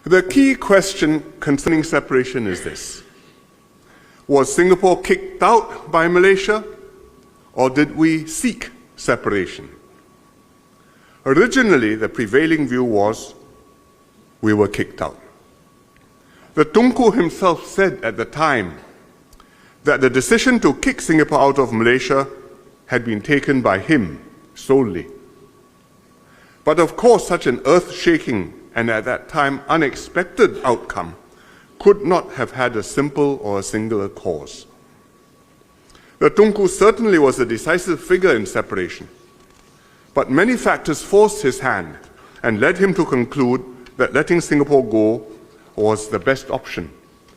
The key question concerning separation is this: was Singapore kicked out by Malaysia, or did we seek separation? Originally, the prevailing view was we were kicked out. The Tunku himself said at the time that the decision to kick Singapore out of Malaysia had been taken by him solely. But of course, such an earth-shaking and at that time unexpected outcome could not have had a simple or a singular cause. The Tunku certainly was a decisive figure in separation, but many factors forced his hand and led him to conclude that letting Singapore go was the best option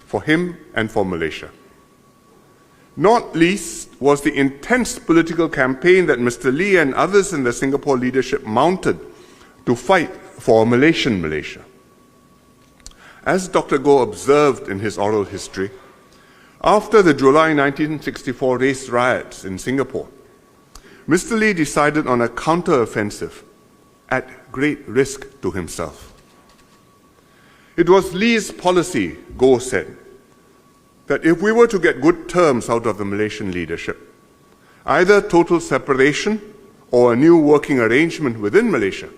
for him and for Malaysia. Not least was the intense political campaign that Mr. Lee and others in the Singapore leadership mounted to fight for a Malaysian Malaysia. As Dr. Goh observed in his oral history, after the July 1964 race riots in Singapore, Mr. Lee decided on a counter-offensive at great risk to himself. It was Lee's policy, Goh said, that if we were to get good terms out of the Malaysian leadership, either total separation or a new working arrangement within Malaysia,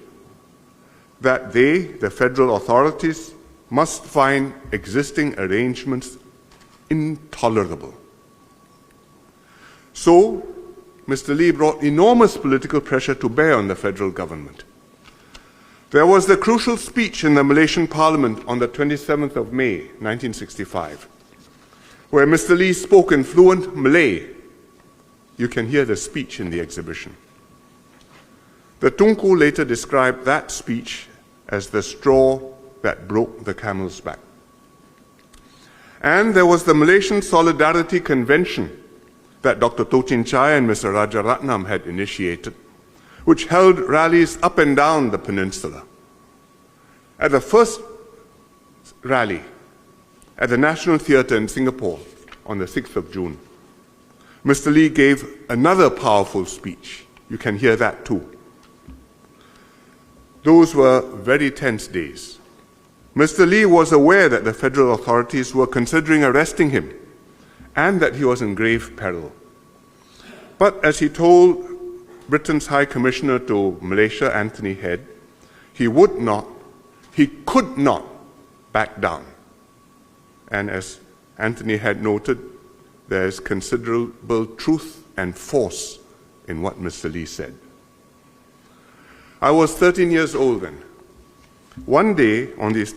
that they, the federal authorities, must find existing arrangements intolerable. So, Mr. Lee brought enormous political pressure to bear on the federal government. There was the crucial speech in the Malaysian Parliament on the 27th of May, 1965, where Mr. Lee spoke in fluent Malay. You can hear the speech in the exhibition. The Tunku later described that speech as the straw that broke the camel's back. And there was the Malaysian Solidarity Convention that Dr. Tochin Chai and Mr. Rajaratnam had initiated, which held rallies up and down the peninsula. At the first rally at the National Theatre in Singapore on the 6th of June, Mr. Lee gave another powerful speech. You can hear that too. Those were very tense days. Mr. Lee was aware that the federal authorities were considering arresting him and that he was in grave peril. But as he told Britain's High Commissioner to Malaysia, Anthony Head, he could not back down. And as Anthony Head noted, there is considerable truth and force in what Mr. Lee said. I was 13 years old then. One day, on the